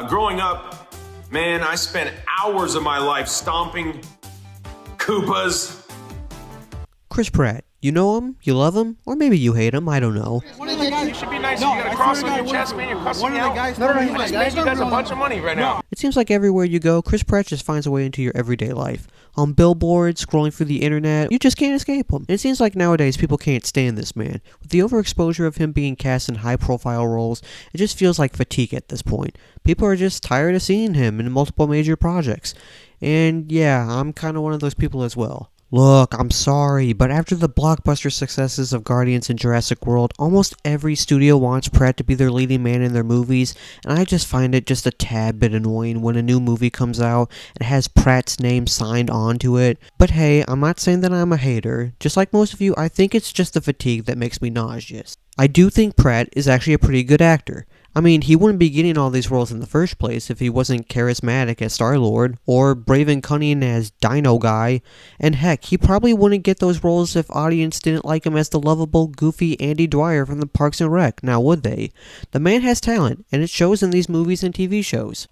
Growing up, man, I spent hours of my life stomping Koopas. Chris Pratt. You know him, you love him, or maybe you hate him, I don't know. One of the guys, you should be nice. You got a cross on your chest, man. You're cussing me out. No, you just made you guys a bunch of money right now. It seems like everywhere you go, Chris Pratt just finds a way into your everyday life. On billboards, scrolling through the internet, you just can't escape him. And it seems like nowadays people can't stand this man. With the overexposure of him being cast in high-profile roles, it just feels like fatigue at this point. People are just tired of seeing him in multiple major projects. And yeah, I'm kind of one of those people as well. Look, I'm sorry, but after the blockbuster successes of Guardians and Jurassic World, almost every studio wants Pratt to be their leading man in their movies, and I just find it just a tad bit annoying when a new movie comes out and has Pratt's name signed onto it. But hey, I'm not saying that I'm a hater. Just like most of you, I think it's just the fatigue that makes me nauseous. I do think Pratt is actually a pretty good actor. I mean, he wouldn't be getting all these roles in the first place if he wasn't charismatic as Star-Lord, or brave and cunning as Dino Guy, and heck, he probably wouldn't get those roles if audience didn't like him as the lovable, goofy Andy Dwyer from the Parks and Rec, now would they? The man has talent, and it shows in these movies and TV shows.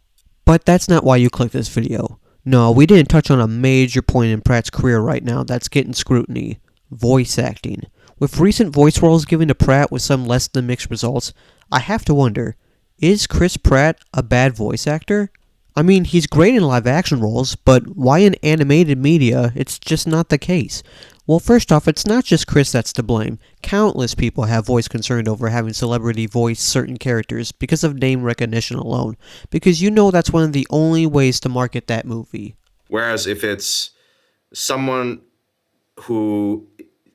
But that's not why you clicked this video. No, we didn't touch on a major point in Pratt's career right now that's getting scrutiny. Voice acting. With recent voice roles given to Pratt with some less than mixed results, I have to wonder, is Chris Pratt a bad voice actor? I mean, he's great in live action roles, but why in animated media it's just not the case? Well, first off, it's not just Chris that's to blame. Countless people have voiced concern over having celebrity voice certain characters because of name recognition alone, because you know that's one of the only ways to market that movie. Whereas if it's someone who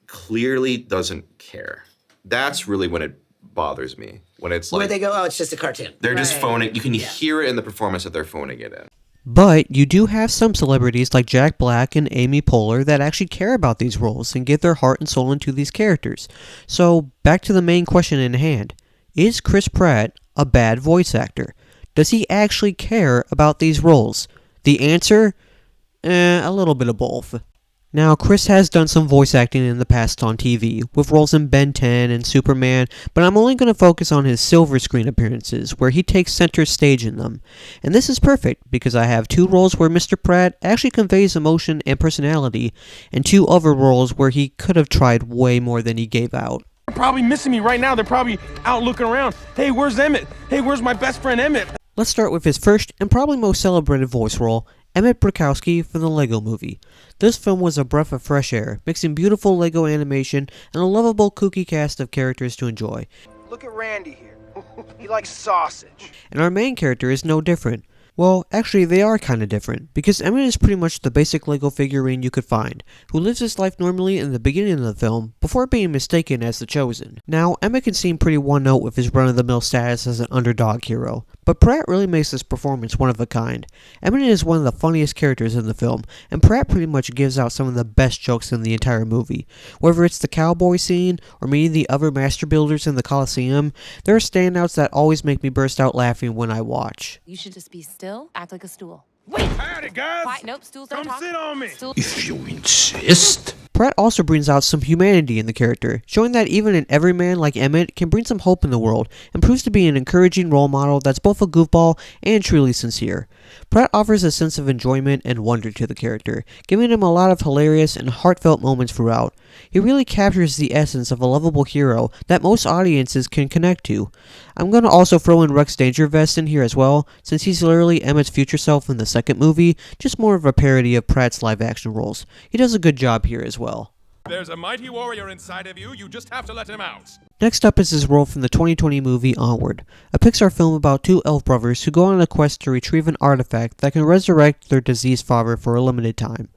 clearly doesn't care, that's really when it bothers me. When it's like, where they go, oh, it's just a cartoon. They're just phoning. You can hear it in the performance that they're phoning it in. But you do have some celebrities like Jack Black and Amy Poehler that actually care about these roles and give their heart and soul into these characters. So back to the main question in hand. Is Chris Pratt a bad voice actor? Does he actually care about these roles? The answer? A little bit of both. Now, Chris has done some voice acting in the past on TV, with roles in Ben 10 and Superman, but I'm only going to focus on his silver screen appearances, where he takes center stage in them. And this is perfect, because I have two roles where Mr. Pratt actually conveys emotion and personality, and two other roles where he could have tried way more than he gave out. They're probably missing me right now. They're probably out looking around. Hey, where's Emmett? Hey, where's my best friend Emmett? Let's start with his first and probably most celebrated voice role, Emmett Brakowski from the Lego Movie. This film was a breath of fresh air, mixing beautiful Lego animation and a lovable, kooky cast of characters to enjoy. Look at Randy here. He likes sausage. And our main character is no different. Well, actually, they are kind of different, because Emmett is pretty much the basic Lego figurine you could find, who lives his life normally in the beginning of the film, before being mistaken as the Chosen. Now, Emmett can seem pretty one-note with his run-of-the-mill status as an underdog hero, but Pratt really makes this performance one of a kind. Emmett is one of the funniest characters in the film, and Pratt pretty much gives out some of the best jokes in the entire movie. Whether it's the cowboy scene, or meeting the other master builders in the Coliseum, there are standouts that always make me burst out laughing when I watch. You should just be still, act like a stool. Wait! Howdy, guys! Quiet, nope, stools don't talk. Come sit on me! If you insist. Pratt also brings out some humanity in the character, showing that even an everyman like Emmett can bring some hope in the world, and proves to be an encouraging role model that's both a goofball and truly sincere. Pratt offers a sense of enjoyment and wonder to the character, giving him a lot of hilarious and heartfelt moments throughout. He really captures the essence of a lovable hero that most audiences can connect to. I'm going to also throw in Rex Dangervest in here as well, since he's literally Emmett's future self in the second movie, just more of a parody of Pratt's live action roles. He does a good job here as well. There's a mighty warrior inside of you. You just have to let him out. Next up is his role from the 2020 movie Onward, a Pixar film about two elf brothers who go on a quest to retrieve an artifact that can resurrect their deceased father for a limited time.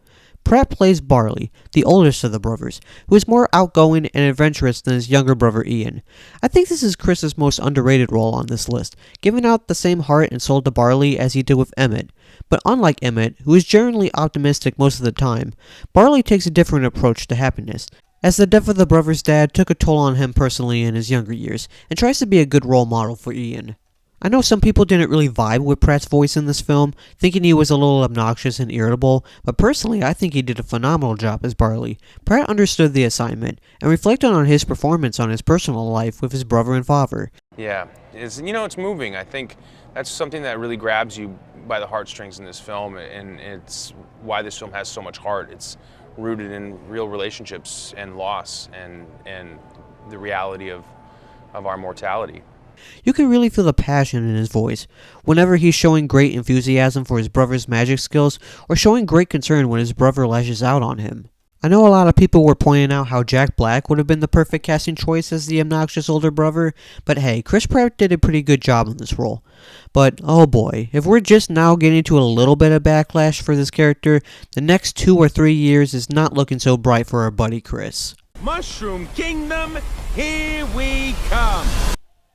Pratt plays Barley, the oldest of the brothers, who is more outgoing and adventurous than his younger brother Ian. I think this is Chris's most underrated role on this list, giving out the same heart and soul to Barley as he did with Emmett. But unlike Emmett, who is generally optimistic most of the time, Barley takes a different approach to happiness, as the death of the brother's dad took a toll on him personally in his younger years, and tries to be a good role model for Ian. I know some people didn't really vibe with Pratt's voice in this film, thinking he was a little obnoxious and irritable, but personally I think he did a phenomenal job as Barley. Pratt understood the assignment, and reflected on his performance on his personal life with his brother and father. Yeah, it's moving. I think that's something that really grabs you by the heartstrings in this film, and it's why this film has so much heart. It's rooted in real relationships and loss and the reality of our mortality. You can really feel the passion in his voice whenever he's showing great enthusiasm for his brother's magic skills or showing great concern when his brother lashes out on him. I know a lot of people were pointing out how Jack Black would have been the perfect casting choice as the obnoxious older brother, but hey, Chris Pratt did a pretty good job in this role. But oh boy, if we're just now getting to a little bit of backlash for this character, the next 2 or 3 years is not looking so bright for our buddy Chris. Mushroom Kingdom, here we come!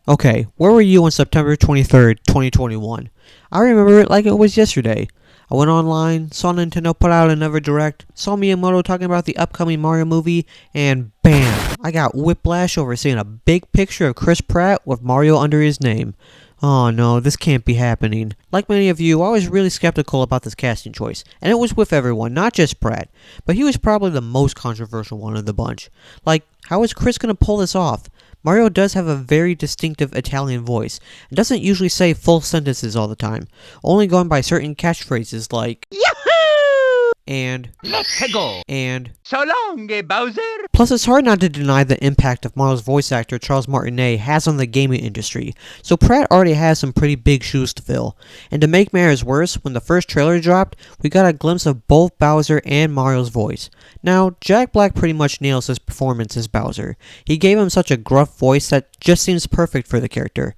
Okay, where were you on September 23rd, 2021? I remember it like it was yesterday. I went online, saw Nintendo put out another Direct, saw Miyamoto talking about the upcoming Mario movie, and BAM! I got whiplash over seeing a big picture of Chris Pratt with Mario under his name. Oh no, this can't be happening. Like many of you, I was really skeptical about this casting choice, and it was with everyone, not just Pratt, but he was probably the most controversial one of the bunch. Like, how is Chris gonna pull this off? Mario does have a very distinctive Italian voice, and doesn't usually say full sentences all the time, only going by certain catchphrases like Yahoo! And Let's go! And So long, Bowser! Plus, it's hard not to deny the impact of Mario's voice actor Charles Martinet has on the gaming industry, so Pratt already has some pretty big shoes to fill. And to make matters worse, when the first trailer dropped, we got a glimpse of both Bowser and Mario's voice. Now, Jack Black pretty much nails his performance as Bowser. He gave him such a gruff voice that just seems perfect for the character.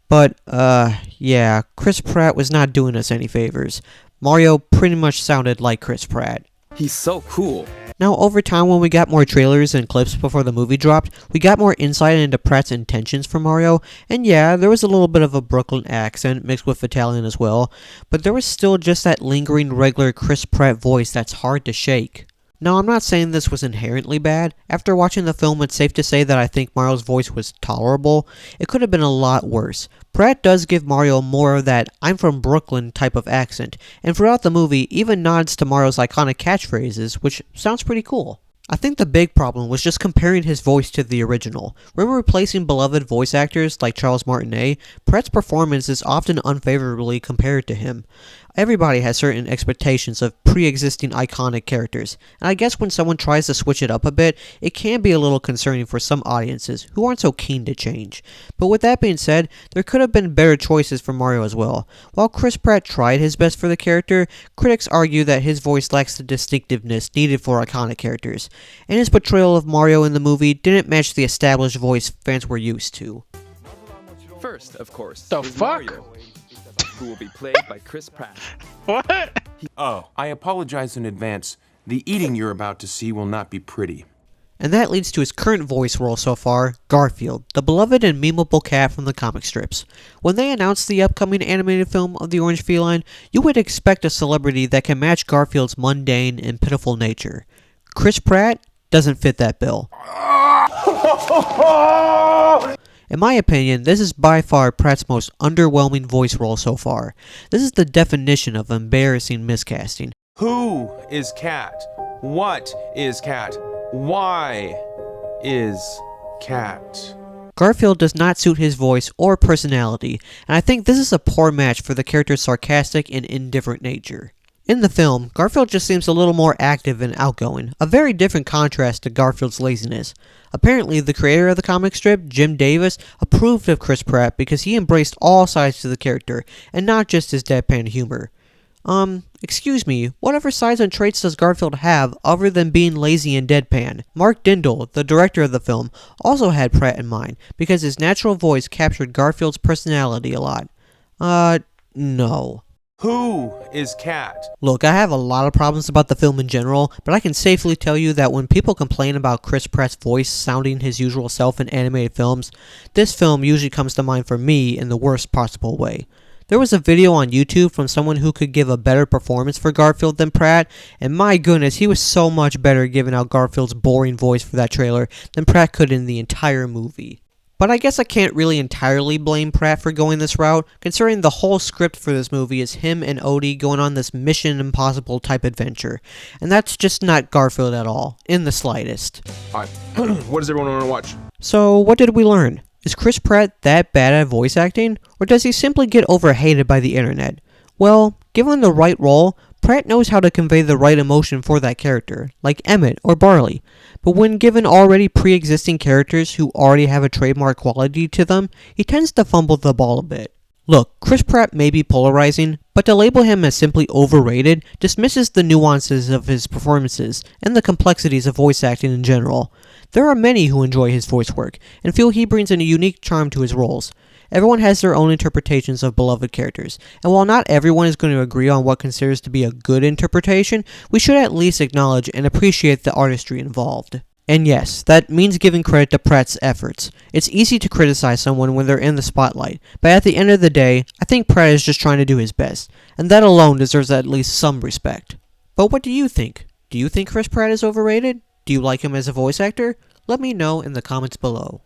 But, yeah, Chris Pratt was not doing us any favors. Mario pretty much sounded like Chris Pratt. He's so cool. Now, over time, when we got more trailers and clips before the movie dropped, we got more insight into Pratt's intentions for Mario, and yeah, there was a little bit of a Brooklyn accent mixed with Italian as well, but there was still just that lingering regular Chris Pratt voice that's hard to shake. Now, I'm not saying this was inherently bad. After watching the film, it's safe to say that I think Mario's voice was tolerable. It could have been a lot worse. Pratt does give Mario more of that I'm from Brooklyn type of accent, and throughout the movie even nods to Mario's iconic catchphrases, which sounds pretty cool. I think the big problem was just comparing his voice to the original. When replacing beloved voice actors like Charles Martinet, Pratt's performance is often unfavorably compared to him. Everybody has certain expectations of pre-existing iconic characters, and I guess when someone tries to switch it up a bit, it can be a little concerning for some audiences who aren't so keen to change. But with that being said, there could have been better choices for Mario as well. While Chris Pratt tried his best for the character, critics argue that his voice lacks the distinctiveness needed for iconic characters, and his portrayal of Mario in the movie didn't match the established voice fans were used to. First, of course, The is fuck? Mario, who will be played by Chris Pratt. What? Oh, I apologize in advance. The eating you're about to see will not be pretty. And that leads to his current voice role so far, Garfield, the beloved and memeable cat from the comic strips. When they announced the upcoming animated film of the Orange Feline, you would expect a celebrity that can match Garfield's mundane and pitiful nature. Chris Pratt doesn't fit that bill. In my opinion, this is by far Pratt's most underwhelming voice role so far. This is the definition of embarrassing miscasting. Who is Cat? What is Cat? Why is Cat? Garfield does not suit his voice or personality, and I think this is a poor match for the character's sarcastic and indifferent nature. In the film, Garfield just seems a little more active and outgoing, a very different contrast to Garfield's laziness. Apparently, the creator of the comic strip, Jim Davis, approved of Chris Pratt because he embraced all sides to the character, and not just his deadpan humor. Excuse me, whatever sides and traits does Garfield have other than being lazy and deadpan? Mark Dindal, the director of the film, also had Pratt in mind, because his natural voice captured Garfield's personality a lot. No. Who is Cat? Look, I have a lot of problems about the film in general, but I can safely tell you that when people complain about Chris Pratt's voice sounding his usual self in animated films, this film usually comes to mind for me in the worst possible way. There was a video on YouTube from someone who could give a better performance for Garfield than Pratt, and my goodness, he was so much better giving out Garfield's boring voice for that trailer than Pratt could in the entire movie. But I guess I can't really entirely blame Pratt for going this route, considering the whole script for this movie is him and Odie going on this Mission Impossible type adventure. And that's just not Garfield at all, in the slightest. All right, what does everyone want to watch? So, what did we learn? Is Chris Pratt that bad at voice acting, or does he simply get overhated by the internet? Well, given the right role, Pratt knows how to convey the right emotion for that character, like Emmett or Barley. But when given already pre-existing characters who already have a trademark quality to them, he tends to fumble the ball a bit. Look, Chris Pratt may be polarizing, but to label him as simply overrated dismisses the nuances of his performances and the complexities of voice acting in general. There are many who enjoy his voice work and feel he brings a unique charm to his roles. Everyone has their own interpretations of beloved characters, and while not everyone is going to agree on what considers to be a good interpretation, we should at least acknowledge and appreciate the artistry involved. And yes, that means giving credit to Pratt's efforts. It's easy to criticize someone when they're in the spotlight, but at the end of the day, I think Pratt is just trying to do his best, and that alone deserves at least some respect. But what do you think? Do you think Chris Pratt is overrated? Do you like him as a voice actor? Let me know in the comments below.